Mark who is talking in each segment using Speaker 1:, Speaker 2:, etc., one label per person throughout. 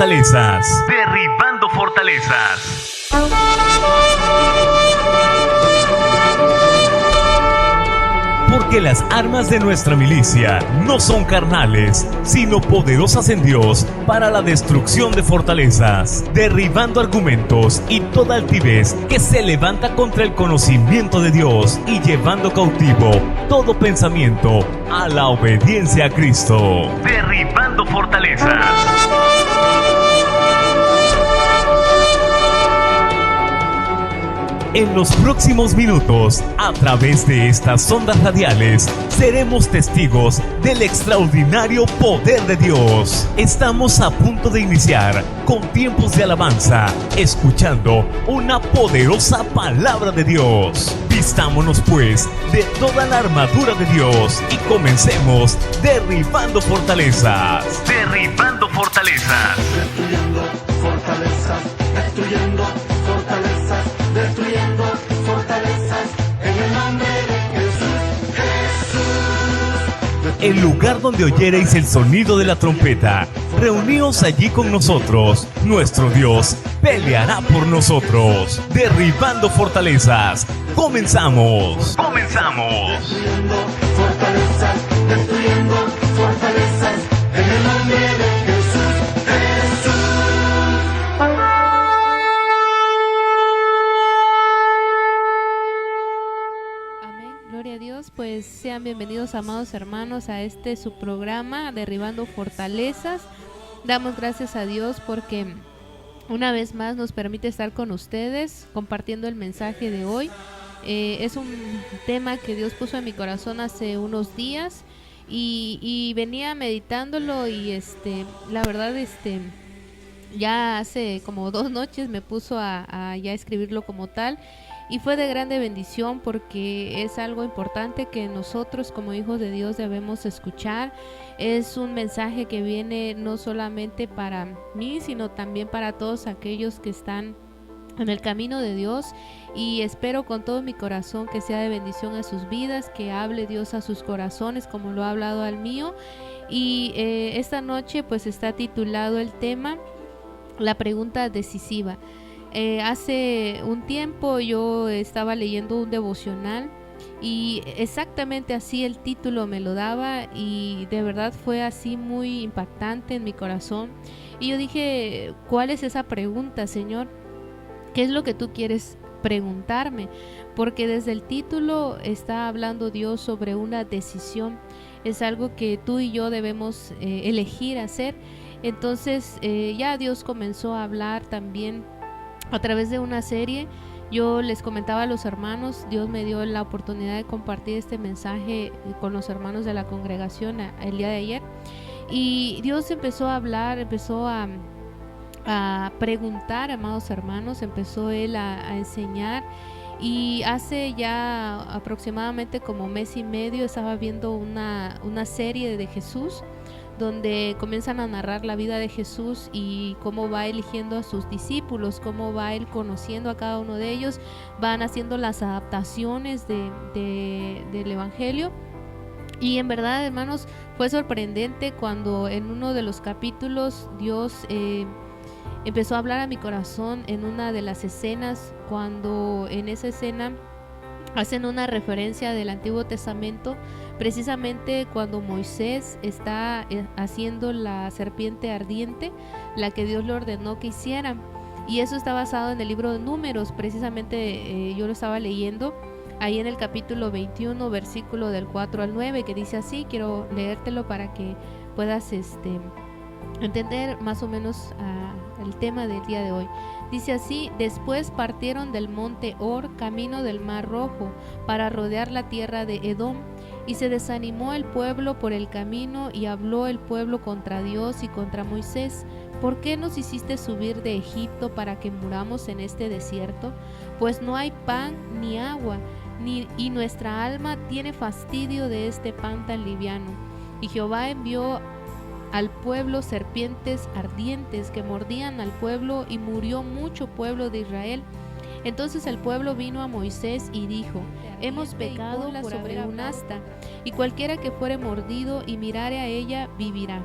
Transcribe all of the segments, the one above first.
Speaker 1: fortalezas. Derribando fortalezas. Porque las armas de nuestra milicia no son carnales, sino poderosas en Dios para la destrucción de fortalezas, derribando argumentos y toda altivez que se levanta contra el conocimiento de Dios y llevando cautivo todo pensamiento a la obediencia a Cristo. Derribando fortalezas. En los próximos minutos, a través de estas ondas radiales, seremos testigos del extraordinario poder de Dios. Estamos a punto de iniciar con tiempos de alabanza, escuchando una poderosa palabra de Dios. Vistámonos pues de toda la armadura de Dios y comencemos derribando fortalezas. Derribando fortalezas.
Speaker 2: Destruyendo fortalezas, destruyendo fortalezas, destruyendo fortalezas, en el nombre de Jesús, Jesús.
Speaker 1: El lugar donde oyereis el sonido de la trompeta, reuníos allí con nosotros. Nuestro Dios peleará por nosotros. Derribando fortalezas. ¡Comenzamos! ¡Comenzamos!
Speaker 2: Destruyendo fortalezas, destruyendo fortalezas, en el nombre de Jesús, Jesús.
Speaker 3: Amén, gloria a Dios. Pues sean bienvenidos, amados hermanos, a este su programa Derribando Fortalezas. Damos gracias a Dios porque una vez más nos permite estar con ustedes compartiendo el mensaje de hoy. Es un tema que Dios puso en mi corazón hace unos días y venía meditándolo y la verdad ya hace como 2 noches me puso a ya escribirlo como tal. Y fue de grande bendición porque es algo importante que nosotros como hijos de Dios debemos escuchar. Es un mensaje que viene no solamente para mí, sino también para todos aquellos que están en el camino de Dios, y espero con todo mi corazón que sea de bendición a sus vidas, que hable Dios a sus corazones como lo ha hablado al mío. Y esta noche pues está titulado el tema La pregunta decisiva. Hace un tiempo yo estaba leyendo un devocional y exactamente así el título me lo daba y de verdad fue así muy impactante en mi corazón. Y yo dije, ¿cuál es esa pregunta, Señor? ¿Qué es lo que tú quieres preguntarme? Porque desde el título está hablando Dios sobre una decisión. Es algo que tú y yo debemos elegir hacer. Entonces ya Dios comenzó a hablar también a través de una serie. Yo les comentaba a los hermanos, Dios me dio la oportunidad de compartir este mensaje con los hermanos de la congregación el día de ayer, y Dios empezó a hablar, empezó a preguntar, amados hermanos, empezó Él a enseñar. Y hace ya aproximadamente como 1 mes y medio estaba viendo una serie de Jesús, donde comienzan a narrar la vida de Jesús y cómo va eligiendo a sus discípulos, cómo va Él conociendo a cada uno de ellos, van haciendo las adaptaciones del Evangelio. Y en verdad, hermanos, fue sorprendente cuando en uno de los capítulos Dios empezó a hablar a mi corazón en una de las escenas, cuando en esa escena hacen una referencia del Antiguo Testamento, precisamente cuando Moisés está haciendo la serpiente ardiente, la que Dios le ordenó que hiciera. Y eso está basado en el libro de Números. Precisamente yo lo estaba leyendo ahí en el capítulo 21, versículo del 4 al 9, que dice así. Quiero leértelo para que puedas entender más o menos el tema del día de hoy. Dice así: después partieron del monte Hor, camino del mar Rojo, para rodear la tierra de Edom. Y se desanimó el pueblo por el camino, y habló el pueblo contra Dios y contra Moisés: ¿por qué nos hiciste subir de Egipto para que muramos en este desierto? Pues no hay pan ni agua, y nuestra alma tiene fastidio de este pan tan liviano. Y Jehová envió al pueblo serpientes ardientes que mordían al pueblo, y murió mucho pueblo de Israel. Entonces el pueblo vino a Moisés y dijo: hemos pecado sobre un asta, y cualquiera que fuere mordido y mirare a ella vivirá.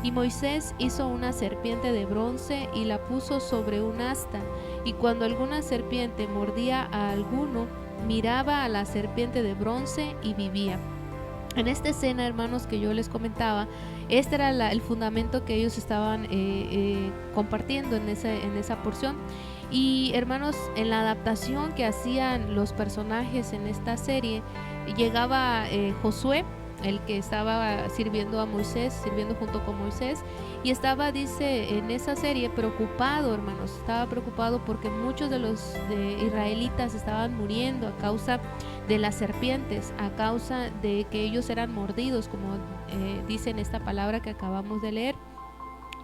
Speaker 3: Y Moisés hizo una serpiente de bronce y la puso sobre un asta, y cuando alguna serpiente mordía a alguno, miraba a la serpiente de bronce y vivía. En esta escena, hermanos, que yo les comentaba, este era el fundamento que ellos estaban compartiendo en esa porción. Y hermanos, en la adaptación que hacían los personajes en esta serie, llegaba Josué, el que estaba sirviendo a Moisés, sirviendo junto con Moisés, y estaba, dice, en esa serie preocupado, hermanos, estaba preocupado porque muchos de los israelitas estaban muriendo a causa de las serpientes, a causa de que ellos eran mordidos, como dice en esta palabra que acabamos de leer.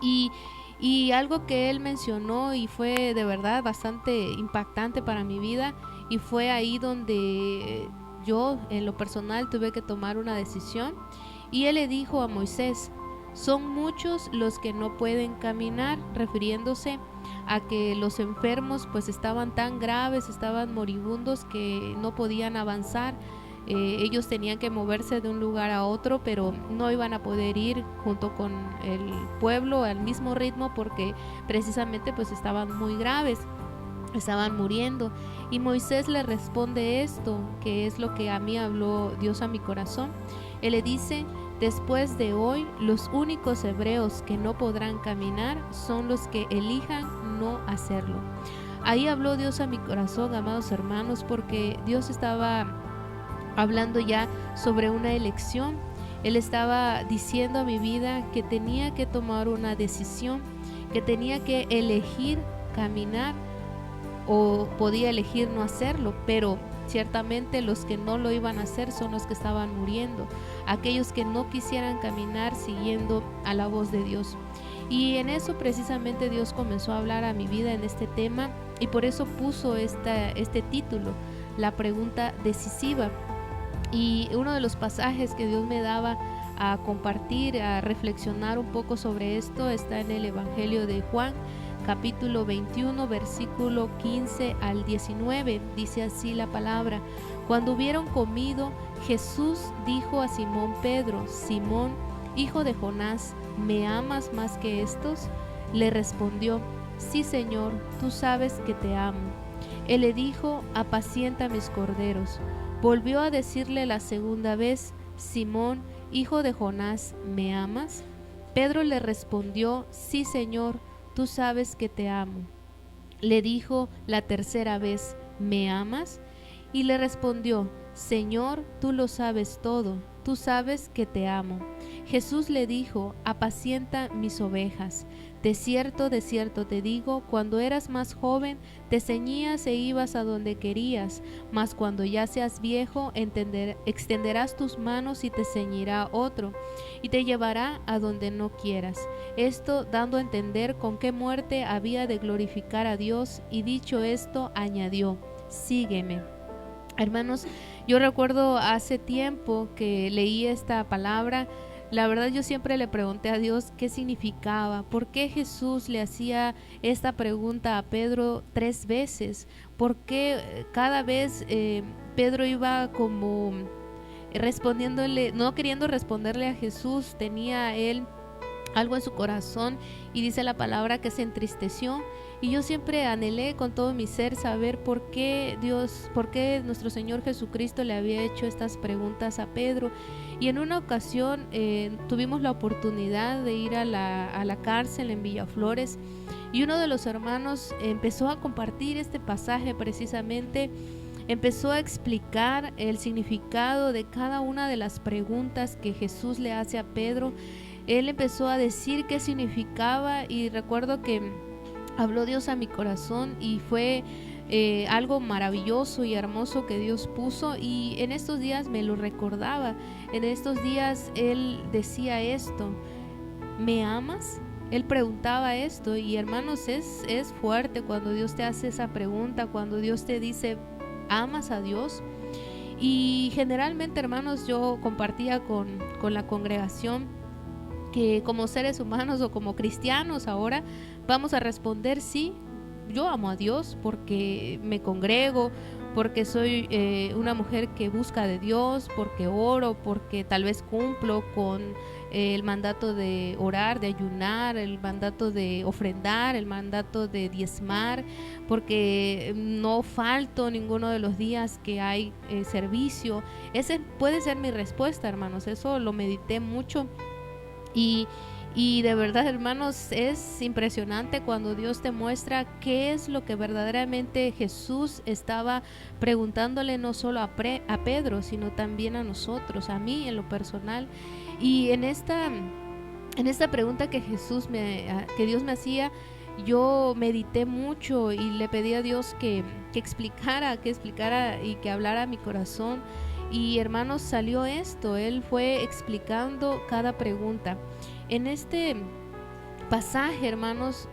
Speaker 3: Y algo que él mencionó y fue de verdad bastante impactante para mi vida, y fue ahí donde yo en lo personal tuve que tomar una decisión, y él le dijo a Moisés: son muchos los que no pueden caminar, refiriéndose a que los enfermos pues estaban tan graves, estaban moribundos, que no podían avanzar. Ellos tenían que moverse de un lugar a otro, pero no iban a poder ir junto con el pueblo al mismo ritmo, porque precisamente pues estaban muy graves, estaban muriendo. Y Moisés le responde esto, que es lo que a mí habló Dios a mi corazón. Él le dice: después de hoy, los únicos hebreos que no podrán caminar son los que elijan no hacerlo. Ahí habló Dios a mi corazón, amados hermanos, porque Dios estaba hablando ya sobre una elección. Él estaba diciendo a mi vida que tenía que tomar una decisión, que tenía que elegir caminar, o podía elegir no hacerlo, pero ciertamente los que no lo iban a hacer son los que estaban muriendo, aquellos que no quisieran caminar siguiendo a la voz de Dios. Y en eso precisamente Dios comenzó a hablar a mi vida en este tema, y por eso puso este título, la pregunta decisiva. Y uno de los pasajes que Dios me daba a compartir, a reflexionar un poco sobre esto, está en el Evangelio de Juan, capítulo 21, versículo 15 al 19. Dice así la palabra: cuando hubieron comido, Jesús dijo a Simón Pedro: Simón, hijo de Jonás, ¿me amas más que estos? Le respondió: sí, Señor, tú sabes que te amo. Él le dijo: apacienta mis corderos. Volvió a decirle la segunda vez: Simón, hijo de Jonás, ¿me amas? Pedro le respondió: sí, Señor, tú sabes que te amo. Le dijo la tercera vez: ¿me amas? Y le respondió: Señor, tú lo sabes todo, tú sabes que te amo. Jesús le dijo: apacienta mis ovejas. De cierto te digo, cuando eras más joven, te ceñías e ibas a donde querías, mas cuando ya seas viejo, extenderás tus manos y te ceñirá otro, y te llevará a donde no quieras. Esto dando a entender con qué muerte había de glorificar a Dios, y dicho esto, añadió: sígueme. Hermanos, yo recuerdo hace tiempo que leí esta palabra. La verdad, yo siempre le pregunté a Dios qué significaba, por qué Jesús le hacía esta pregunta a Pedro 3 veces, por qué cada vez Pedro iba como respondiéndole, no queriendo responderle a Jesús, tenía él algo en su corazón, y dice la palabra que se entristeció. Y yo siempre anhelé con todo mi ser saber por qué nuestro Señor Jesucristo le había hecho estas preguntas a Pedro. Y en una ocasión tuvimos la oportunidad de ir a la cárcel en Villaflores, y uno de los hermanos empezó a compartir este pasaje precisamente. Empezó a explicar el significado de cada una de las preguntas que Jesús le hace a Pedro. Él empezó a decir qué significaba, y recuerdo que habló Dios a mi corazón, y fue algo maravilloso y hermoso que Dios puso. Y en estos días me lo recordaba. En estos días él decía esto: ¿me amas? Él preguntaba esto, y hermanos, es fuerte cuando Dios te hace esa pregunta, cuando Dios te dice: ¿amas a Dios? Y generalmente, hermanos, yo compartía con la congregación que como seres humanos o como cristianos ahora vamos a responder: sí, yo amo a Dios porque me congrego, porque soy una mujer que busca de Dios, porque oro, porque tal vez cumplo con el mandato de orar, de ayunar, el mandato de ofrendar, el mandato de diezmar, porque no falto ninguno de los días que hay servicio. Ese puede ser mi respuesta, hermanos. Eso lo medité mucho y de verdad, hermanos, es impresionante cuando Dios te muestra qué es lo que verdaderamente Jesús estaba preguntándole, no solo a Pedro, sino también a nosotros, a mí en lo personal. Y en esta pregunta que Dios me hacía, yo medité mucho y le pedí a Dios que explicara y que hablara a mi corazón. Y hermanos, salió esto. Él fue explicando cada pregunta. En este pasaje, hermanos,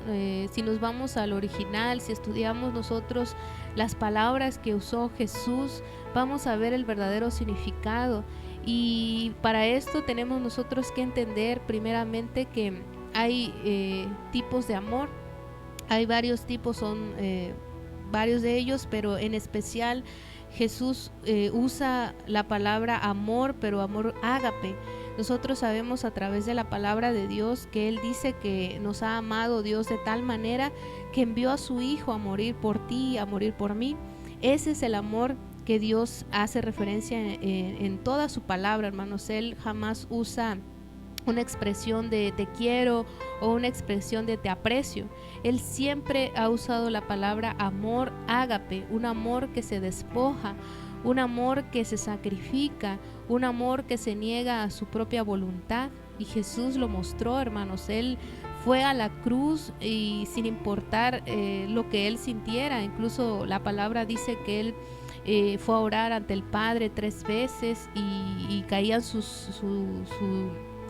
Speaker 3: si nos vamos al original, si estudiamos nosotros las palabras que usó Jesús, vamos a ver el verdadero significado. Y para esto tenemos nosotros que entender primeramente que hay tipos de amor. Hay varios tipos, son varios de ellos, pero en especial Jesús usa la palabra amor, pero amor ágape. Nosotros sabemos a través de la palabra de Dios que Él dice que nos ha amado Dios de tal manera que envió a su Hijo a morir por ti, a morir por mí. Ese es el amor que Dios hace referencia en toda su palabra, hermanos. Él jamás usa una expresión de te quiero o una expresión de te aprecio. Él siempre ha usado la palabra amor ágape, un amor que se despoja, un amor que se sacrifica, un amor que se niega a su propia voluntad. Y Jesús lo mostró, hermanos. Él fue a la cruz y sin importar lo que él sintiera. Incluso la palabra dice que él fue a orar ante el Padre 3 veces y caían su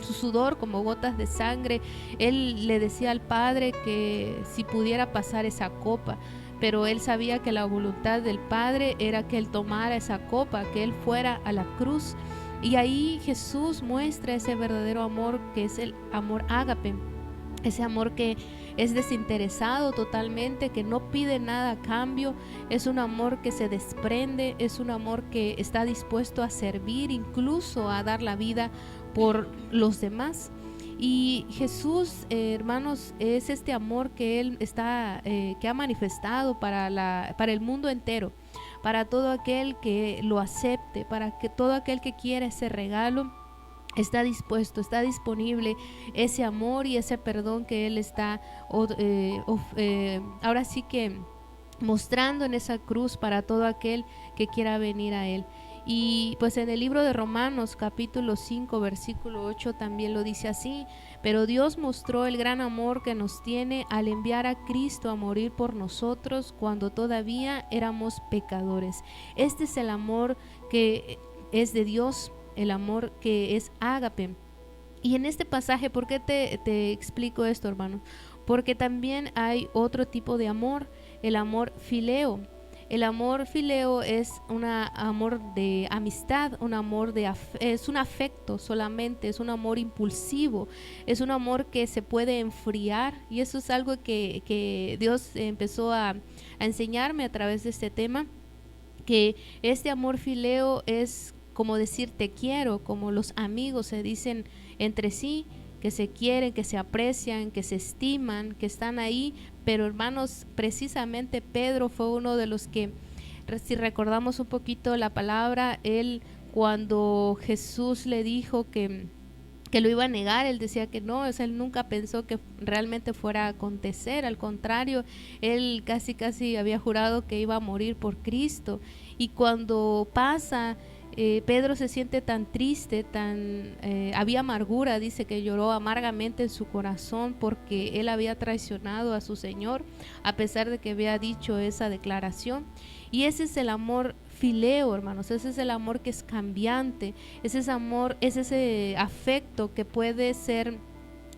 Speaker 3: sudor como gotas de sangre. Él le decía al Padre que si pudiera pasar esa copa, pero él sabía que la voluntad del Padre era que él tomara esa copa, que él fuera a la cruz. Y ahí Jesús muestra ese verdadero amor que es el amor ágape, ese amor que es desinteresado totalmente, que no pide nada a cambio. Es un amor que se desprende, es un amor que está dispuesto a servir, incluso a dar la vida por los demás. Y Jesús, hermanos, es este amor que Él que ha manifestado para el mundo entero, para todo aquel que lo acepte, para que todo aquel que quiera ese regalo. Está dispuesto, está disponible ese amor y ese perdón que Él está ahora sí que mostrando en esa cruz para todo aquel que quiera venir a Él. Y pues en el libro de Romanos capítulo 5 versículo 8 también lo dice así: pero Dios mostró el gran amor que nos tiene al enviar a Cristo a morir por nosotros cuando todavía éramos pecadores. Este es el amor que es de Dios, el amor que es ágape. Y en este pasaje, ¿por qué te explico esto, hermano? Porque también hay otro tipo de amor, el amor fileo. El amor fileo es un amor de amistad, un amor es un afecto solamente, es un amor impulsivo, es un amor que se puede enfriar, y eso es algo que Dios empezó a enseñarme a través de este tema, que este amor fileo es como decir te quiero, como los amigos se dicen entre sí, que se quieren, que se aprecian, que se estiman, que están ahí. Pero hermanos, precisamente Pedro fue uno de los que, si recordamos un poquito la palabra, él cuando Jesús le dijo que lo iba a negar, él decía que no, él nunca pensó que realmente fuera a acontecer. Al contrario, él casi había jurado que iba a morir por Cristo. Y cuando pasa, Pedro se siente tan triste, había amargura, dice que lloró amargamente en su corazón porque él había traicionado a su Señor, a pesar de que había dicho esa declaración. Y ese es el amor fileo, hermanos. Ese es el amor que es cambiante, es ese afecto que puede ser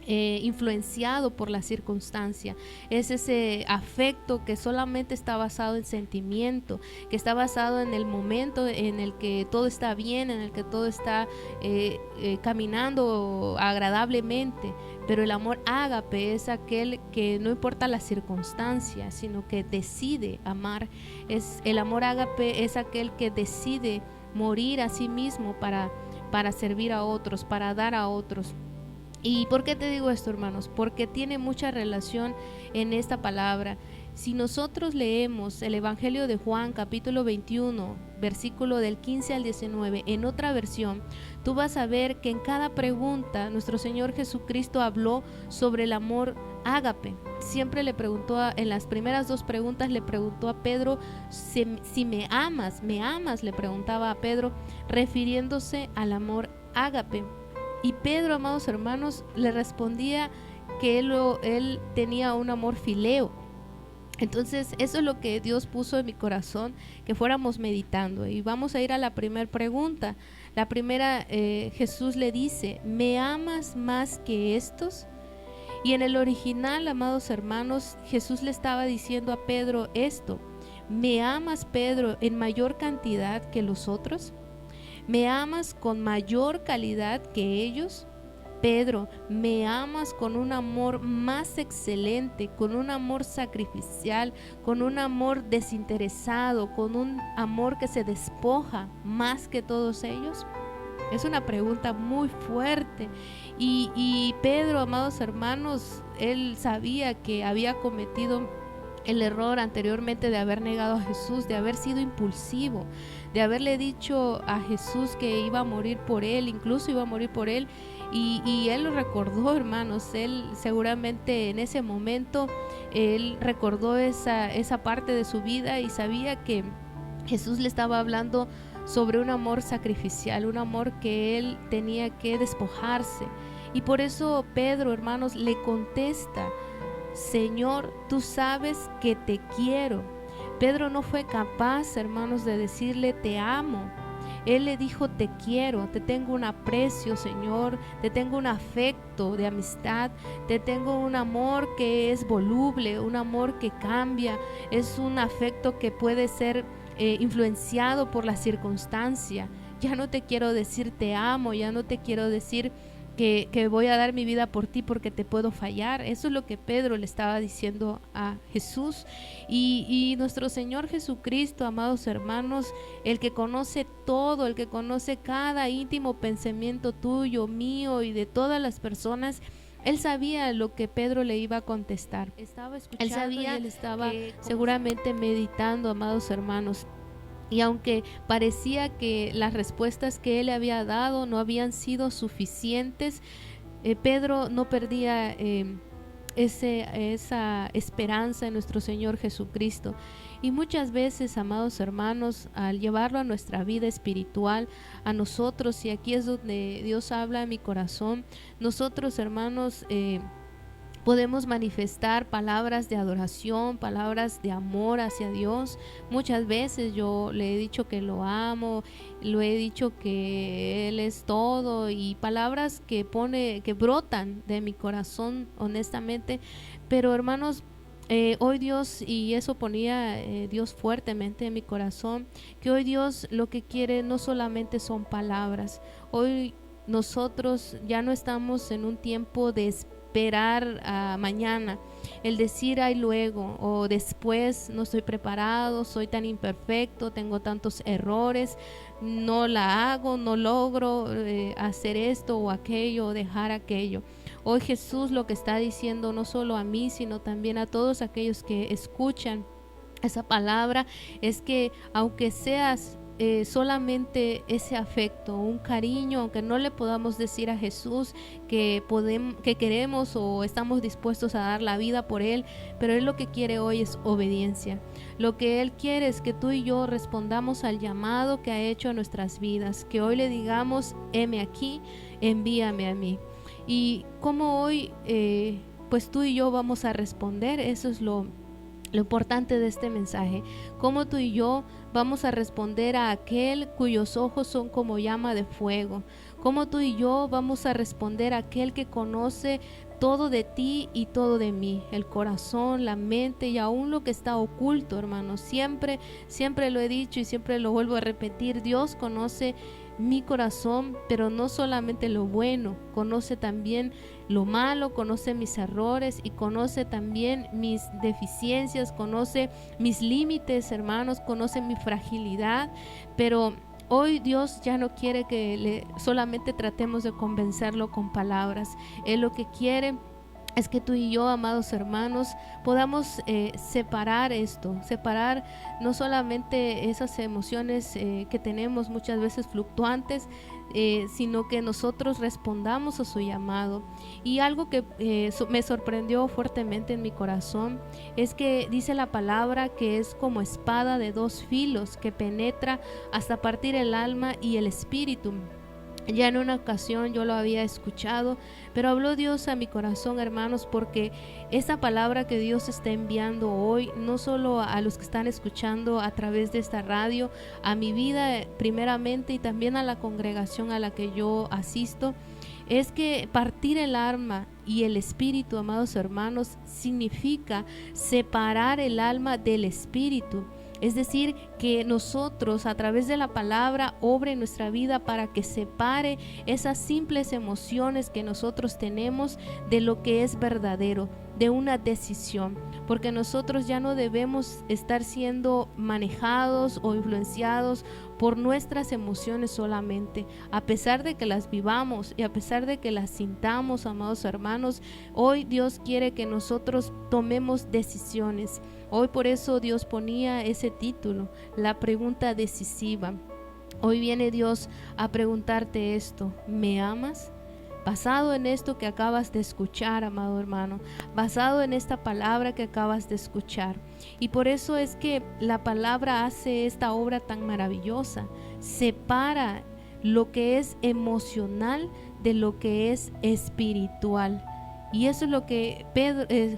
Speaker 3: influenciado por la circunstancia. Es ese afecto que solamente está basado en sentimiento, que está basado en el momento en el que todo está bien, en el que todo está caminando agradablemente. Pero el amor ágape es aquel que no importa las circunstancias, sino que decide amar. El amor ágape es aquel que decide morir a sí mismo para servir a otros, para dar a otros. ¿Y por qué te digo esto, hermanos? Porque tiene mucha relación en esta palabra. Si nosotros leemos el Evangelio de Juan, capítulo 21, versículo del 15 al 19, en otra versión, tú vas a ver que en cada pregunta nuestro Señor Jesucristo habló sobre el amor ágape. Siempre le preguntó, en las primeras dos preguntas le preguntó a Pedro, si me amas, le preguntaba a Pedro, refiriéndose al amor ágape. Y Pedro, amados hermanos, le respondía que él tenía un amor fileo. Entonces eso es lo que Dios puso en mi corazón, que fuéramos meditando. Y vamos a ir a la primera pregunta. La primera, Jesús le dice, ¿me amas más que estos? Y en el original, amados hermanos, Jesús le estaba diciendo a Pedro esto: ¿me amas, Pedro, en mayor cantidad que los otros? ¿Me amas con mayor calidad que ellos? Pedro, ¿me amas con un amor más excelente, con un amor sacrificial, con un amor desinteresado, con un amor que se despoja más que todos ellos? Es una pregunta muy fuerte. Y Pedro, amados hermanos, él sabía que había cometido el error anteriormente de haber negado a Jesús, de haber sido impulsivo, de haberle dicho a Jesús que iba a morir por él, incluso iba a morir por él, y él lo recordó, hermanos. Él seguramente en ese momento él recordó esa parte de su vida y sabía que Jesús le estaba hablando sobre un amor sacrificial, un amor que él tenía que despojarse. Y por eso Pedro, hermanos, le contesta: Señor, tú sabes que te quiero. Pedro no fue capaz, hermanos, de decirle te amo. Él le dijo te quiero, te tengo un aprecio, Señor, te tengo un afecto de amistad, te tengo un amor que es voluble, un amor que cambia, es un afecto que puede ser influenciado por la circunstancia. Ya no te quiero decir te amo, ya no te quiero decir que voy a dar mi vida por ti porque te puedo fallar. Eso es lo que Pedro le estaba diciendo a Jesús. Y nuestro Señor Jesucristo, amados hermanos, el que conoce todo, el que conoce cada íntimo pensamiento tuyo, mío y de todas las personas, él sabía lo que Pedro le iba a contestar. Estaba escuchando, él sabía, y él estaba seguramente meditando, amados hermanos. Y aunque parecía que las respuestas que él le había dado no habían sido suficientes, Pedro no perdía esa esperanza en nuestro Señor Jesucristo. Y muchas veces, amados hermanos, al llevarlo a nuestra vida espiritual, a nosotros, y aquí es donde Dios habla en mi corazón, nosotros, hermanos, podemos manifestar palabras de adoración, palabras de amor hacia Dios. Muchas veces yo le he dicho que lo amo, lo he dicho que Él es todo, y palabras que brotan de mi corazón, honestamente. Pero, hermanos, hoy Dios, y eso ponía Dios fuertemente en mi corazón, que hoy Dios lo que quiere no solamente son palabras. Hoy nosotros ya no estamos en un tiempo de esperar a mañana, el decir ay luego o después, no estoy preparado, soy tan imperfecto, tengo tantos errores, no la hago, no logro hacer esto o aquello o dejar aquello. Hoy Jesús lo que está diciendo, no solo a mí, sino también a todos aquellos que escuchan esa palabra, es que aunque seas solamente ese afecto, un cariño, aunque no le podamos decir a Jesús que queremos o estamos dispuestos a dar la vida por Él, pero Él lo que quiere hoy es obediencia. Lo que Él quiere es que tú y yo respondamos al llamado que ha hecho a nuestras vidas, que hoy le digamos, heme aquí, envíame a mí. Y como hoy pues tú y yo vamos a responder, eso es lo importante de este mensaje. Cómo tú y yo vamos a responder a aquel cuyos ojos son como llama de fuego. Cómo tú y yo vamos a responder a aquel que conoce todo de ti y todo de mí, el corazón, la mente y aún lo que está oculto, hermanos. Siempre lo he dicho y siempre lo vuelvo a repetir, Dios conoce mi corazón, pero no solamente lo bueno, conoce también lo malo, conoce mis errores y conoce también mis deficiencias, conoce mis límites, hermanos, conoce mi fragilidad, pero hoy Dios ya no quiere que solamente tratemos de convencerlo con palabras. Él lo que quiere es que tú y yo, amados hermanos, podamos separar esto, separar no solamente esas emociones que tenemos muchas veces fluctuantes, sino que nosotros respondamos a su llamado. Y algo que me sorprendió fuertemente en mi corazón es que dice la palabra que es como espada de dos filos que penetra hasta partir el alma y el espíritu. Ya en una ocasión yo lo había escuchado, pero habló Dios a mi corazón, hermanos, porque esa palabra que Dios está enviando hoy, no solo a los que están escuchando a través de esta radio, a mi vida primeramente y también a la congregación a la que yo asisto, es que partir el alma y el espíritu, amados hermanos, significa separar el alma del espíritu. Es decir, que nosotros a través de la palabra obre en nuestra vida para que separe esas simples emociones que nosotros tenemos de lo que es verdadero, de una decisión, porque nosotros ya no debemos estar siendo manejados o influenciados por nuestras emociones solamente, a pesar de que las vivamos y a pesar de que las sintamos, amados hermanos. Hoy Dios quiere que nosotros tomemos decisiones. Hoy por eso Dios ponía ese título, la pregunta decisiva. Hoy viene Dios a preguntarte esto: ¿me amas? Basado en esto que acabas de escuchar, amado hermano, basado en esta palabra que acabas de escuchar. Y por eso es que la palabra hace esta obra tan maravillosa, separa lo que es emocional de lo que es espiritual. Y eso es lo que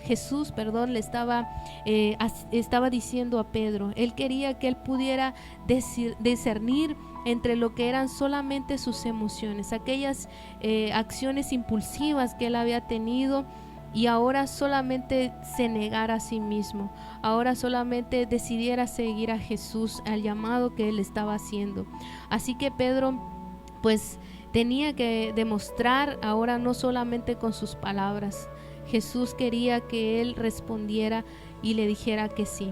Speaker 3: Jesús le estaba diciendo a Pedro. Él quería que él pudiera discernir entre lo que eran solamente sus emociones, aquellas acciones impulsivas que él había tenido, y ahora solamente se negara a sí mismo, ahora solamente decidiera seguir a Jesús, al llamado que él estaba haciendo. Así que Pedro pues tenía que demostrar ahora no solamente con sus palabras. Jesús quería que él respondiera y le dijera que sí.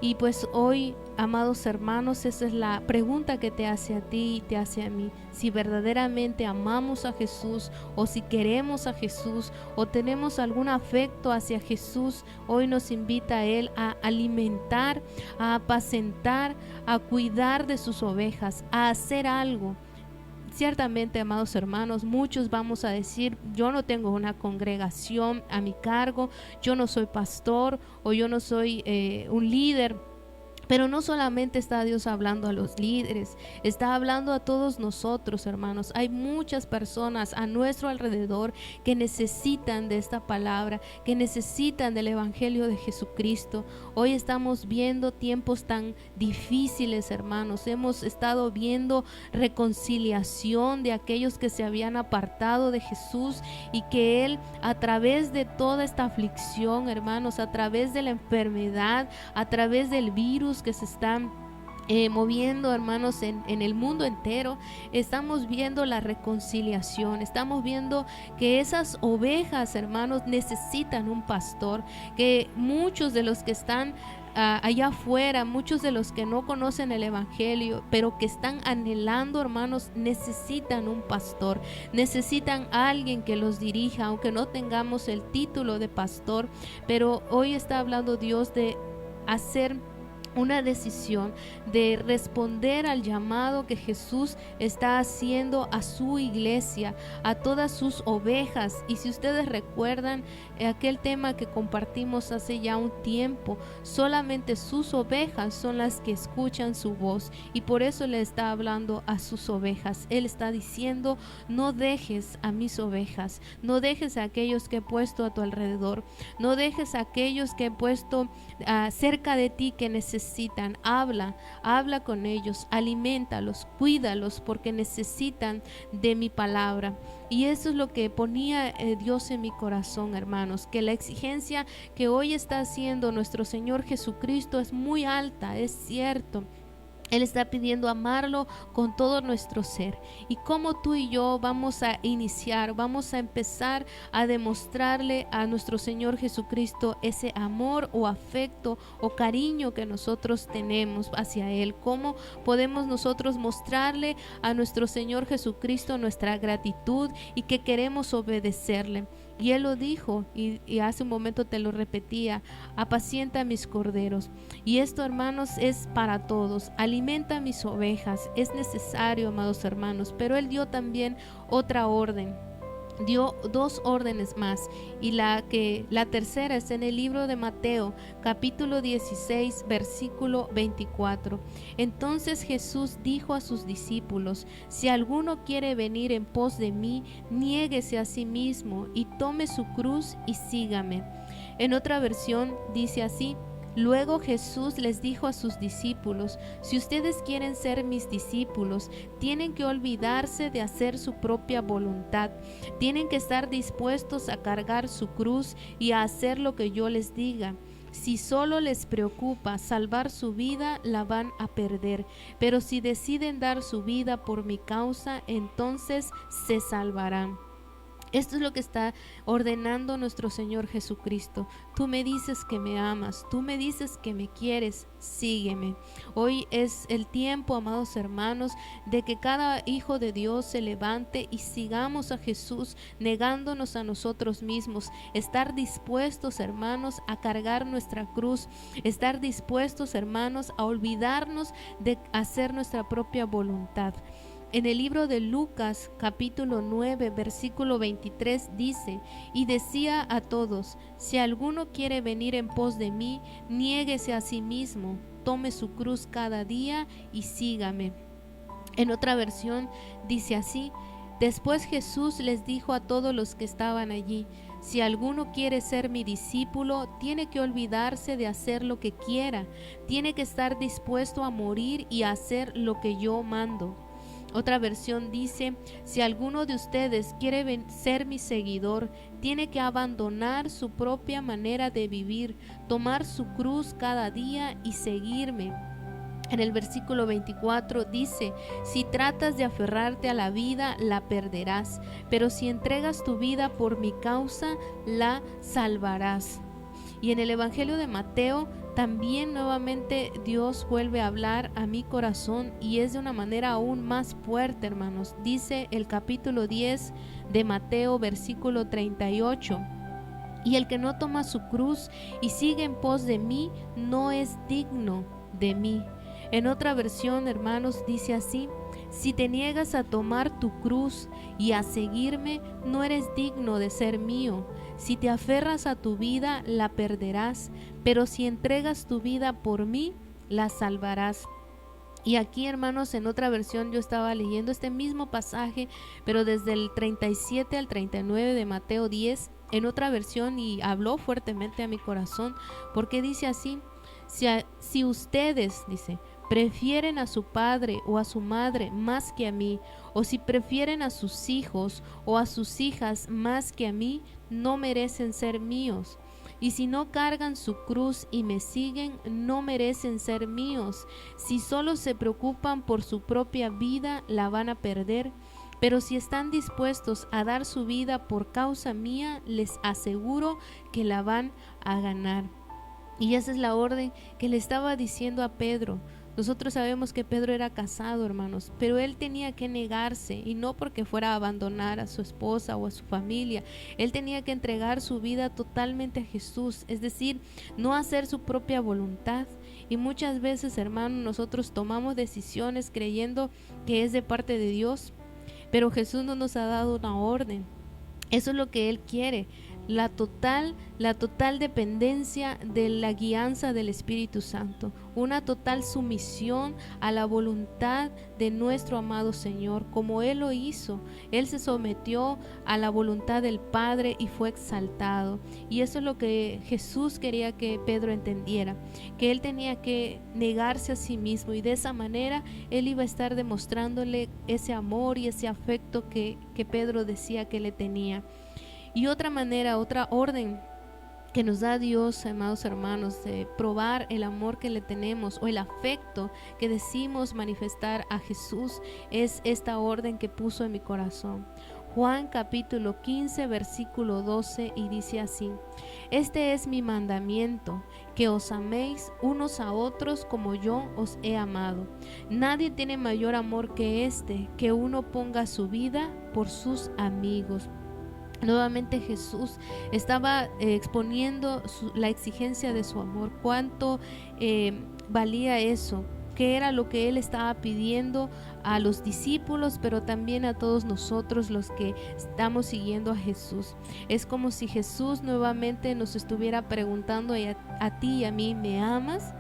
Speaker 3: Y pues hoy, amados hermanos, esa es la pregunta que te hace a ti y te hace a mí: si verdaderamente amamos a Jesús, o si queremos a Jesús, o tenemos algún afecto hacia Jesús. Hoy nos invita a Él a alimentar, a apacentar, a cuidar de sus ovejas, a hacer algo. Ciertamente, amados hermanos, muchos vamos a decir: yo no tengo una congregación a mi cargo, yo no soy pastor o yo no soy un líder. Pero no solamente está Dios hablando a los líderes, está hablando a todos nosotros, hermanos. Hay muchas personas a nuestro alrededor que necesitan de esta palabra, que necesitan del Evangelio de Jesucristo. Hoy estamos viendo tiempos tan difíciles, hermanos. Hemos estado viendo reconciliación de aquellos que se habían apartado de Jesús, y que Él, a través de toda esta aflicción, hermanos, a través de la enfermedad, a través del virus que se están moviendo, hermanos, en el mundo entero, estamos viendo la reconciliación. Estamos viendo que esas ovejas, hermanos, necesitan un pastor, que muchos de los que están allá afuera, muchos de los que no conocen el Evangelio, pero que están anhelando, hermanos, necesitan un pastor, necesitan a alguien que los dirija, aunque no tengamos el título de pastor. Pero hoy está hablando Dios de hacer una decisión, de responder al llamado que Jesús está haciendo a su iglesia, a todas sus ovejas. Y si ustedes recuerdan aquel tema que compartimos hace ya un tiempo, solamente sus ovejas son las que escuchan su voz, y por eso le está hablando a sus ovejas. Él está diciendo: no dejes a mis ovejas, no dejes a aquellos que he puesto a tu alrededor, no dejes a aquellos que he puesto cerca de ti que necesitan. Habla con ellos, alimentalos, cuídalos, porque necesitan de mi palabra. Y eso es lo que ponía Dios en mi corazón, hermanos, que la exigencia que hoy está haciendo nuestro Señor Jesucristo es muy alta, es cierto. Él está pidiendo amarlo con todo nuestro ser. Y como tú y yo vamos a iniciar, vamos a empezar a demostrarle a nuestro Señor Jesucristo ese amor o afecto o cariño que nosotros tenemos hacia Él. Cómo podemos nosotros mostrarle a nuestro Señor Jesucristo nuestra gratitud y que queremos obedecerle. Y Él lo dijo, y hace un momento te lo repetía: apacienta mis corderos. Y esto, hermanos, es para todos. Alimenta mis ovejas. Es necesario, amados hermanos. Pero Él dio también otra orden. Dio 2 órdenes más, y la tercera es en el libro de Mateo, capítulo 16, versículo 24. Entonces Jesús dijo a sus discípulos: si alguno quiere venir en pos de mí, niéguese a sí mismo y tome su cruz y sígame. En otra versión dice así: luego Jesús les dijo a sus discípulos: si ustedes quieren ser mis discípulos, tienen que olvidarse de hacer su propia voluntad. Tienen que estar dispuestos a cargar su cruz y a hacer lo que yo les diga. Si solo les preocupa salvar su vida, la van a perder. Pero si deciden dar su vida por mi causa, entonces se salvarán. Esto es lo que está ordenando nuestro Señor Jesucristo. Tú me dices que me amas, tú me dices que me quieres, sígueme. Hoy es el tiempo, amados hermanos, de que cada hijo de Dios se levante y sigamos a Jesús, negándonos a nosotros mismos. Estar dispuestos, hermanos, a cargar nuestra cruz. Estar dispuestos, hermanos, a olvidarnos de hacer nuestra propia voluntad. En el libro de Lucas, capítulo 9, versículo 23 dice: y decía a todos: si alguno quiere venir en pos de mí, niéguese a sí mismo, tome su cruz cada día y sígame. En otra versión dice así: después Jesús les dijo a todos los que estaban allí: si alguno quiere ser mi discípulo, tiene que olvidarse de hacer lo que quiera, tiene que estar dispuesto a morir y a hacer lo que yo mando. Otra versión dice: si alguno de ustedes quiere ser mi seguidor, tiene que abandonar su propia manera de vivir, tomar su cruz cada día y seguirme. En el versículo 24 dice: si tratas de aferrarte a la vida, la perderás, pero si entregas tu vida por mi causa, la salvarás. Y en el Evangelio de Mateo también nuevamente Dios vuelve a hablar a mi corazón, y es de una manera aún más fuerte, hermanos. Dice el capítulo 10 de Mateo, versículo 38: y el que no toma su cruz y sigue en pos de mí, no es digno de mí. En otra versión, hermanos, dice así: si te niegas a tomar tu cruz y a seguirme, no eres digno de ser mío. Si te aferras a tu vida, la perderás, pero si entregas tu vida por mí, la salvarás. Y aquí, hermanos, en otra versión yo estaba leyendo este mismo pasaje, pero desde el 37 al 39 de Mateo 10, en otra versión, y habló fuertemente a mi corazón, porque dice así: si ustedes, dice, prefieren a su padre o a su madre más que a mí, o si prefieren a sus hijos o a sus hijas más que a mí, no merecen ser míos. Y si no cargan su cruz y me siguen, no merecen ser míos. Si solo se preocupan por su propia vida, la van a perder. Pero si están dispuestos a dar su vida por causa mía, les aseguro que la van a ganar. Y esa es la orden que le estaba diciendo a Pedro. Nosotros sabemos que Pedro era casado, hermanos, pero él tenía que negarse, y no porque fuera a abandonar a su esposa o a su familia. Él tenía que entregar su vida totalmente a Jesús, es decir, no hacer su propia voluntad. Y muchas veces, hermanos, nosotros tomamos decisiones creyendo que es de parte de Dios, pero Jesús no nos ha dado una orden. Eso es lo que Él quiere. La total dependencia de la guianza del Espíritu Santo, una total sumisión a la voluntad de nuestro amado Señor, como Él lo hizo. Él se sometió a la voluntad del Padre y fue exaltado. Y eso es lo que Jesús quería que Pedro entendiera, que Él tenía que negarse a sí mismo, y de esa manera Él iba a estar demostrándole ese amor y ese afecto que Pedro decía que le tenía. Y otra manera, otra orden que nos da Dios, amados hermanos, de probar el amor que le tenemos o el afecto que decimos manifestar a Jesús, es esta orden que puso en mi corazón. Juan capítulo 15 versículo 12, y dice así: este es mi mandamiento, que os améis unos a otros como yo os he amado. Nadie tiene mayor amor que este, que uno ponga su vida por sus amigos. Nuevamente Jesús estaba exponiendo la exigencia de su amor. ¿Cuánto valía eso? ¿Qué era lo que Él estaba pidiendo a los discípulos, pero también a todos nosotros los que estamos siguiendo a Jesús? Es como si Jesús nuevamente nos estuviera preguntando a ti y a mí: ¿me amas?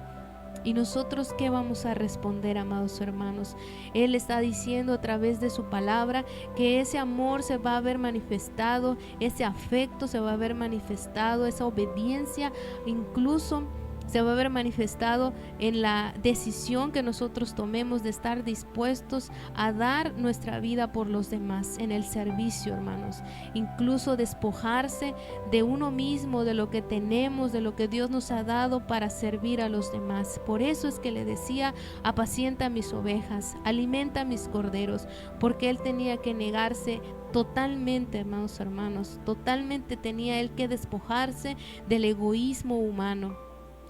Speaker 3: ¿Y nosotros qué vamos a responder, amados hermanos? Él está diciendo a través de su palabra que ese amor se va a ver manifestado, ese afecto se va a ver manifestado, esa obediencia incluso se va a ver manifestado en la decisión que nosotros tomemos de estar dispuestos a dar nuestra vida por los demás, en el servicio, hermanos. Incluso despojarse de uno mismo, de lo que tenemos, de lo que Dios nos ha dado para servir a los demás. Por eso es que le decía: apacienta mis ovejas, alimenta mis corderos, porque Él tenía que negarse totalmente, amados hermanos, totalmente tenía Él que despojarse del egoísmo humano.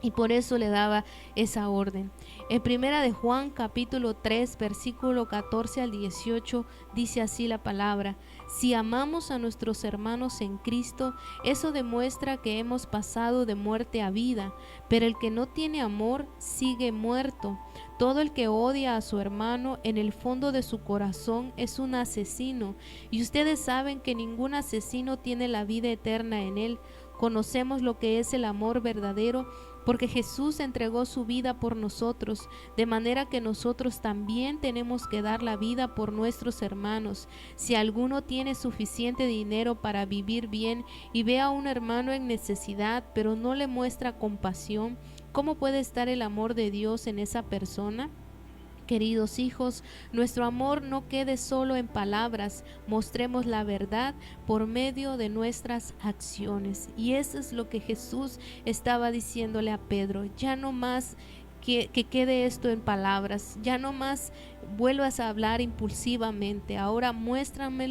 Speaker 3: Y por eso le daba esa orden. En primera de Juan capítulo 3 versículo 14 al 18 dice así la palabra: si amamos a nuestros hermanos en Cristo, eso demuestra que hemos pasado de muerte a vida, pero el que no tiene amor sigue muerto. Todo el que odia a su hermano en el fondo de su corazón es un asesino, y ustedes saben que ningún asesino tiene la vida eterna en él. Conocemos lo que es el amor verdadero, porque Jesús entregó su vida por nosotros, de manera que nosotros también tenemos que dar la vida por nuestros hermanos. Si alguno tiene suficiente dinero para vivir bien y ve a un hermano en necesidad, pero no le muestra compasión, ¿cómo puede estar el amor de Dios en esa persona? Queridos hijos, nuestro amor no quede solo en palabras, mostremos la verdad por medio de nuestras acciones. Y eso es lo que Jesús estaba diciéndole a Pedro: ya no más que quede esto en palabras, ya no más vuelvas a hablar impulsivamente, ahora muéstrame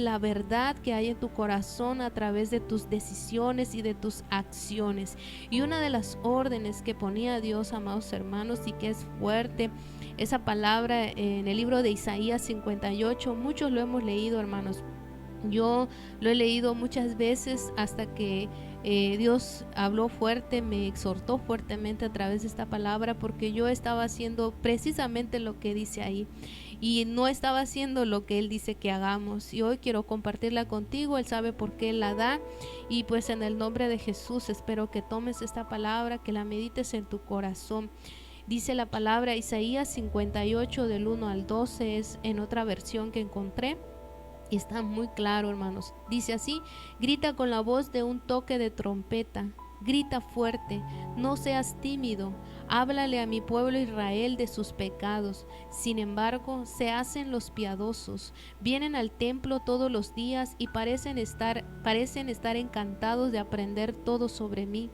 Speaker 3: la verdad que hay en tu corazón a través de tus decisiones y de tus acciones. Y una de las órdenes que ponía Dios, amados hermanos, y que es fuerte, esa palabra en el libro de Isaías 58, muchos lo hemos leído, hermanos. Yo lo he leído muchas veces hasta que Dios habló fuerte, me exhortó fuertemente a través de esta palabra, porque yo estaba haciendo precisamente lo que dice ahí y no estaba haciendo lo que Él dice que hagamos. Y hoy quiero compartirla contigo. Él sabe por qué Él la da, y pues en el nombre de Jesús espero que tomes esta palabra, que la medites en tu corazón. Dice la palabra Isaías 58 del 1 al 12, es en otra versión que encontré. Y está muy claro, hermanos. Dice así: grita con la voz de un toque de trompeta, grita fuerte, no seas tímido, háblale a mi pueblo Israel de sus pecados. Sin embargo, se hacen los piadosos, vienen al templo todos los días y parecen estar encantados de aprender todo sobre mí.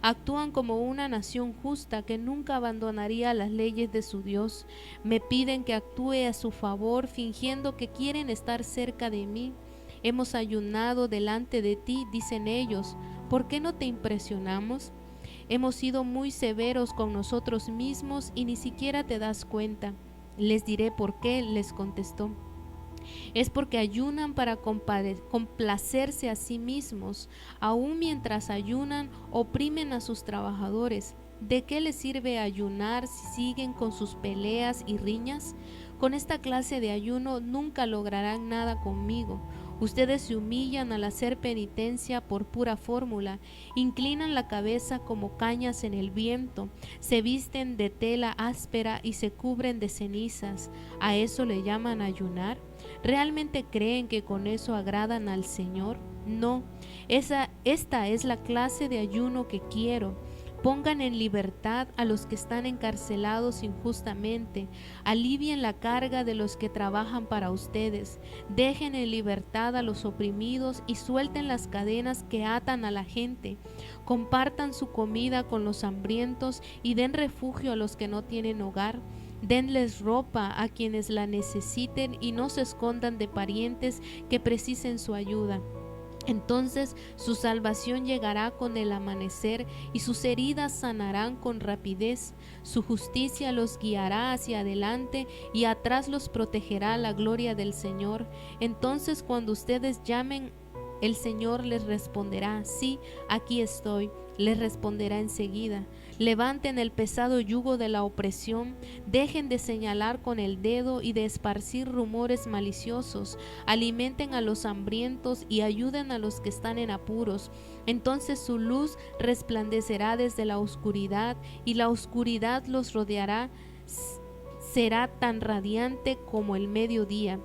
Speaker 3: Actúan como una nación justa que nunca abandonaría las leyes de su Dios. Me piden que actúe a su favor, fingiendo que quieren estar cerca de mí. Hemos ayunado delante de ti, dicen ellos. ¿Por qué no te impresionamos? Hemos sido muy severos con nosotros mismos y ni siquiera te das cuenta. Les diré por qué, les contestó. Es porque ayunan para complacerse a sí mismos. Aún mientras ayunan, oprimen a sus trabajadores. ¿De qué les sirve ayunar si siguen con sus peleas y riñas? Con esta clase de ayuno nunca lograrán nada conmigo. Ustedes se humillan al hacer penitencia por pura fórmula, inclinan la cabeza como cañas en el viento, se visten de tela áspera y se cubren de cenizas. ¿A eso le llaman ayunar? ¿Realmente creen que con eso agradan al Señor? No, esta es la clase de ayuno que quiero. Pongan en libertad a los que están encarcelados injustamente. Alivien la carga de los que trabajan para ustedes. Dejen en libertad a los oprimidos y suelten las cadenas que atan a la gente. Compartan su comida con los hambrientos y den refugio a los que no tienen hogar. Denles ropa a quienes la necesiten y no se escondan de parientes que precisen su ayuda. Entonces su salvación llegará con el amanecer y sus heridas sanarán con rapidez. Su justicia los guiará hacia adelante y atrás los protegerá la gloria del Señor. Entonces cuando ustedes llamen, el Señor les responderá: sí, aquí estoy. Les responderá enseguida. Levanten el pesado yugo de la opresión, dejen de señalar con el dedo y de esparcir rumores maliciosos. Alimenten a los hambrientos y ayuden a los que están en apuros. Entonces su luz resplandecerá desde la oscuridad y la oscuridad los rodeará. Será tan radiante como el mediodía.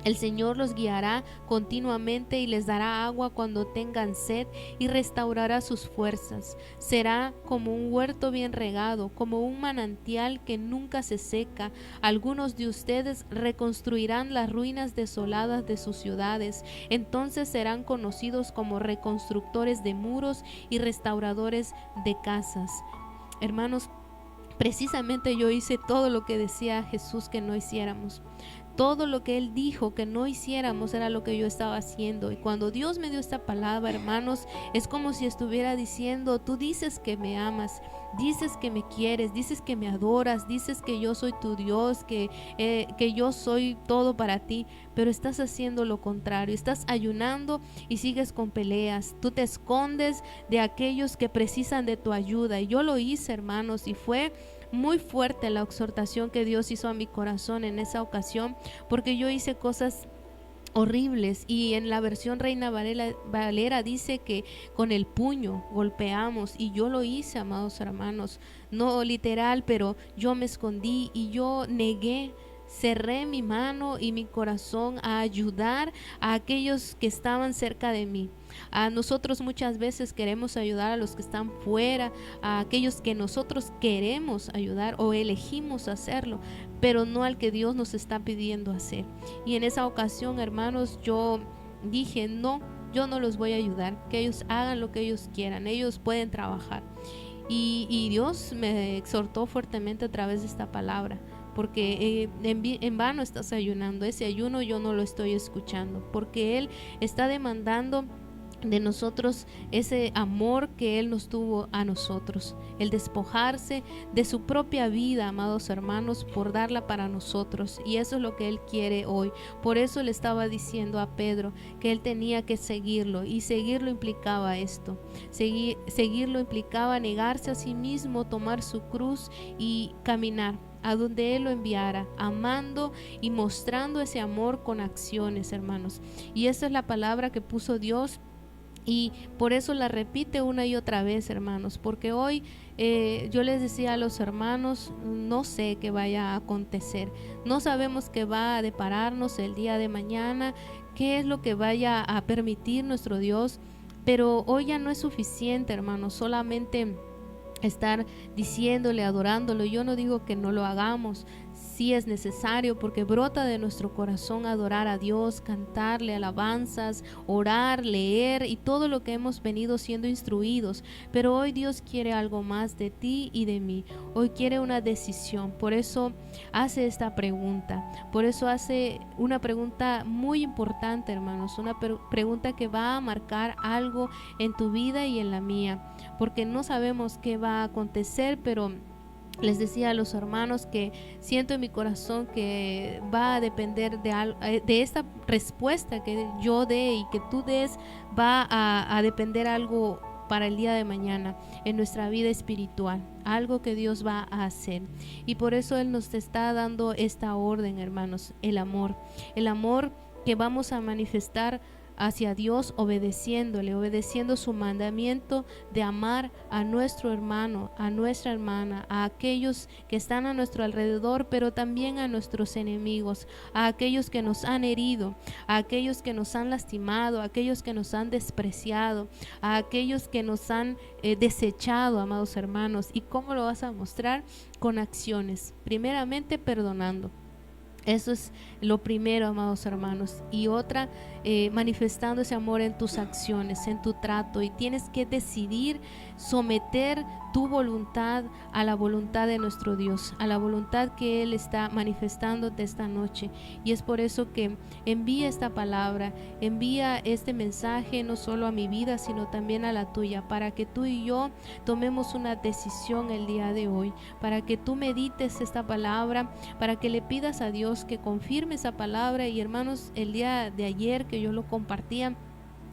Speaker 3: El Señor los guiará continuamente y les dará agua cuando tengan sed y restaurará sus fuerzas. Será como un huerto bien regado, como un manantial que nunca se seca. Algunos de ustedes reconstruirán las ruinas desoladas de sus ciudades. Entonces serán conocidos como reconstructores de muros y restauradores de casas. Hermanos, precisamente yo hice todo lo que decía Jesús que no hiciéramos. Todo lo que Él dijo que no hiciéramos era lo que yo estaba haciendo. Y cuando Dios me dio esta palabra, hermanos, es como si estuviera diciendo: tú dices que me amas, dices que me quieres, dices que me adoras, dices que yo soy tu Dios, que yo soy todo para ti, pero estás haciendo lo contrario. Estás ayunando y sigues con peleas. Tú te escondes de aquellos que precisan de tu ayuda. Y yo lo hice, hermanos, y fue muy fuerte la exhortación que Dios hizo a mi corazón en esa ocasión, porque yo hice cosas horribles. Y en la versión Reina Valera dice que con el puño golpeamos, y yo lo hice, amados hermanos, no literal, pero yo me escondí y yo negué. Cerré mi mano y mi corazón a ayudar a aquellos que estaban cerca de mí. A nosotros muchas veces queremos ayudar a los que están fuera, a aquellos que nosotros queremos ayudar o elegimos hacerlo, pero no al que Dios nos está pidiendo hacer. Y en esa ocasión, hermanos, yo dije: no, yo no los voy a ayudar, que ellos hagan lo que ellos quieran, ellos pueden trabajar. Y Dios me exhortó fuertemente a través de esta palabra, porque en vano estás ayunando. Ese ayuno yo no lo estoy escuchando, porque Él está demandando de nosotros ese amor que Él nos tuvo a nosotros, el despojarse de su propia vida, amados hermanos, por darla para nosotros. Y eso es lo que Él quiere hoy. Por eso le estaba diciendo a Pedro que él tenía que seguirlo, y seguirlo implicaba esto. Seguirlo implicaba negarse a sí mismo, tomar su cruz y caminar a donde Él lo enviara, amando y mostrando ese amor con acciones, hermanos. Y esa es la palabra que puso Dios, y por eso la repite una y otra vez, hermanos, porque hoy yo les decía a los hermanos: no sé qué vaya a acontecer, no sabemos qué va a depararnos el día de mañana, qué es lo que vaya a permitir nuestro Dios, pero hoy ya no es suficiente, hermanos, solamente estar diciéndole, adorándolo. Yo no digo que no lo hagamos, sí es necesario, porque brota de nuestro corazón adorar a Dios, cantarle alabanzas, orar, leer y todo lo que hemos venido siendo instruidos. Pero hoy Dios quiere algo más de ti y de mí. Hoy quiere una decisión. Por eso hace esta pregunta. Por eso hace una pregunta muy importante, hermanos, una pregunta que va a marcar algo en tu vida y en la mía, porque no sabemos qué va a acontecer, pero les decía a los hermanos que siento en mi corazón que va a depender de esta respuesta que yo dé y que tú des. Va a depender algo para el día de mañana en nuestra vida espiritual, algo que Dios va a hacer. Y por eso Él nos está dando esta orden, hermanos: el amor que vamos a manifestar hacia Dios obedeciendo su mandamiento de amar a nuestro hermano, a nuestra hermana, a aquellos que están a nuestro alrededor, pero también a nuestros enemigos, a aquellos que nos han herido, a aquellos que nos han lastimado, a aquellos que nos han despreciado, a aquellos que nos han desechado, amados hermanos. ¿Y cómo lo vas a mostrar? Con acciones, primeramente perdonando. Eso es lo primero, amados hermanos. Y otra, manifestando ese amor en tus acciones, en tu trato. Y tienes que decidir someter tu voluntad a la voluntad de nuestro Dios, a la voluntad que Él está manifestándote esta noche. Y es por eso que envía esta palabra, envía este mensaje no solo a mi vida, sino también a la tuya, para que tú y yo tomemos una decisión el día de hoy, para que tú medites esta palabra, para que le pidas a Dios que confirme esa palabra. Y hermanos, el día de ayer que yo lo compartía,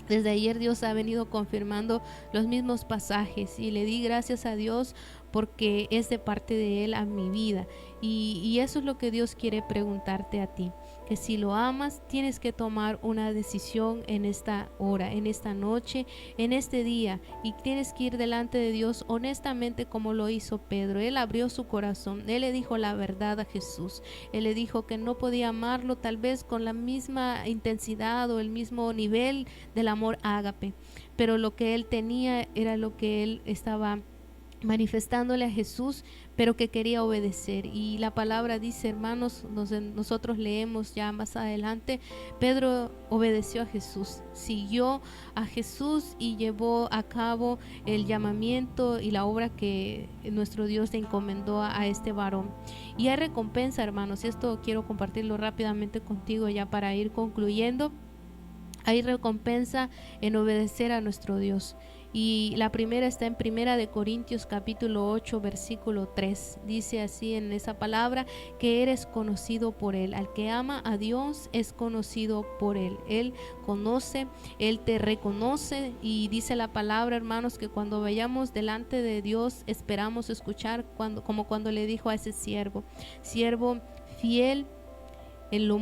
Speaker 3: desde ayer Dios ha venido confirmando los mismos pasajes y le di gracias a Dios porque es de parte de Él a mi vida. Y eso es lo que Dios quiere preguntarte a ti, que si lo amas tienes que tomar una decisión en esta hora, en esta noche, en este día, y tienes que ir delante de Dios honestamente como lo hizo Pedro. Él abrió su corazón, él le dijo la verdad a Jesús, él le dijo que no podía amarlo tal vez con la misma intensidad o el mismo nivel del amor ágape, pero lo que él tenía era lo que él estaba manifestándole a Jesús, pero que quería obedecer. Y la palabra dice, hermanos, nosotros leemos ya más adelante, Pedro obedeció a Jesús, siguió a Jesús y llevó a cabo el llamamiento y la obra que nuestro Dios le encomendó a este varón. Y hay recompensa, hermanos, y esto quiero compartirlo rápidamente contigo ya para ir concluyendo. Hay recompensa en obedecer a nuestro Dios. Y la primera está en 1 Corintios capítulo 8 versículo 3. Dice así en esa palabra, que eres conocido por Él. Al que ama a Dios es conocido por Él. Él conoce, Él te reconoce. Y dice la palabra, hermanos, que cuando vayamos delante de Dios esperamos escuchar como cuando le dijo a ese siervo fiel. En lo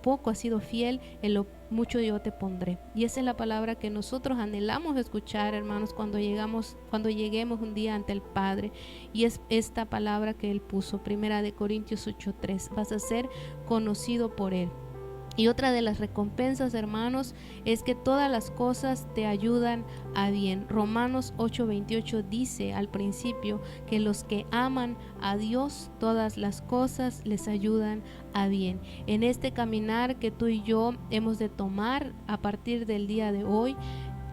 Speaker 3: poco has sido fiel, en lo mucho yo te pondré. Y esa es la palabra que nosotros anhelamos escuchar, hermanos, cuando lleguemos un día ante el Padre. Y es esta palabra que Él puso, 1 Corintios 8:3. Vas a ser conocido por Él. Y otra de las recompensas, hermanos, es que todas las cosas te ayudan a bien. Romanos 8:28 dice al principio que los que aman a Dios, todas las cosas les ayudan a bien. En este caminar que tú y yo hemos de tomar a partir del día de hoy,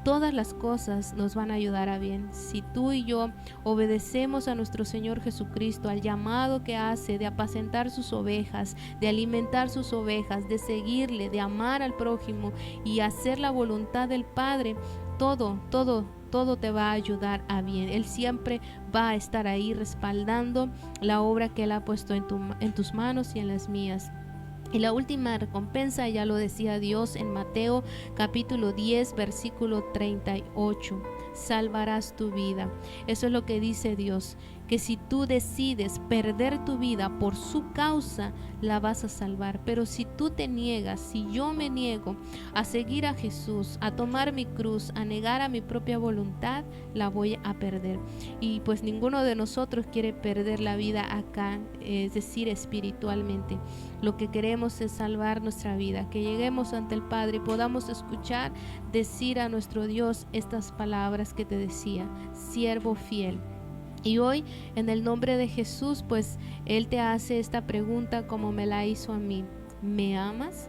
Speaker 3: todas las cosas nos van a ayudar a bien. Si tú y yo obedecemos a nuestro Señor Jesucristo, al llamado que hace de apacentar sus ovejas, de alimentar sus ovejas, de seguirle, de amar al prójimo y hacer la voluntad del Padre, todo te va a ayudar a bien. Él siempre va a estar ahí respaldando la obra que Él ha puesto en tus manos y en las mías. Y la última recompensa, ya lo decía Dios en Mateo capítulo 10 versículo 38, salvarás tu vida. Eso es lo que dice Dios, que si tú decides perder tu vida por su causa, la vas a salvar. Pero si tú te niegas, si yo me niego a seguir a Jesús, a tomar mi cruz, a negar a mi propia voluntad, la voy a perder. Y pues ninguno de nosotros quiere perder la vida acá, es decir, espiritualmente. Lo que queremos es salvar nuestra vida, que lleguemos ante el Padre y podamos escuchar decir a nuestro Dios estas palabras que te decía, siervo fiel. Y hoy, en el nombre de Jesús, pues Él te hace esta pregunta como me la hizo a mí. ¿Me amas?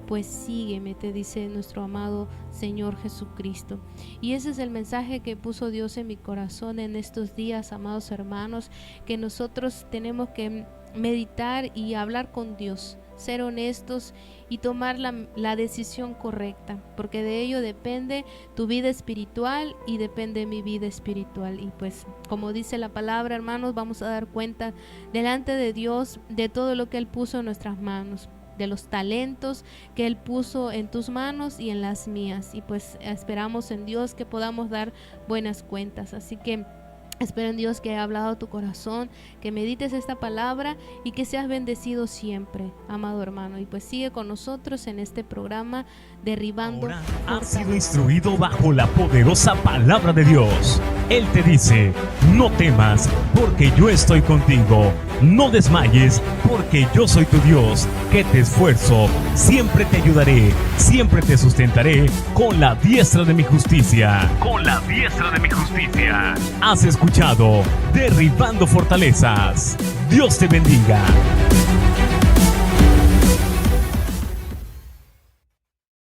Speaker 3: Pues sígueme, te dice nuestro amado Señor Jesucristo. Y ese es el mensaje que puso Dios en mi corazón en estos días, amados hermanos, que nosotros tenemos que meditar y hablar con Dios, ser honestos y tomar la decisión correcta, porque de ello depende tu vida espiritual y depende mi vida espiritual. Y pues como dice la palabra, hermanos, vamos a dar cuenta delante de Dios de todo lo que Él puso en nuestras manos, de los talentos que Él puso en tus manos y en las mías. Y pues esperamos en Dios que podamos dar buenas cuentas. Así que Espero en Dios que haya hablado a tu corazón, que medites esta palabra y que seas bendecido siempre, amado hermano. Y pues sigue con nosotros en este programa Derribando
Speaker 1: Ahora has
Speaker 3: Fortalezas.
Speaker 1: sido instruido bajo la poderosa palabra de Dios. Él te dice: no temas, porque yo estoy contigo. No desmayes, porque yo soy tu Dios, que te esfuerzo. Siempre te ayudaré, siempre te sustentaré con la diestra de mi justicia. Con la diestra de mi justicia. Has escuchado Derribando Fortalezas. Dios te bendiga.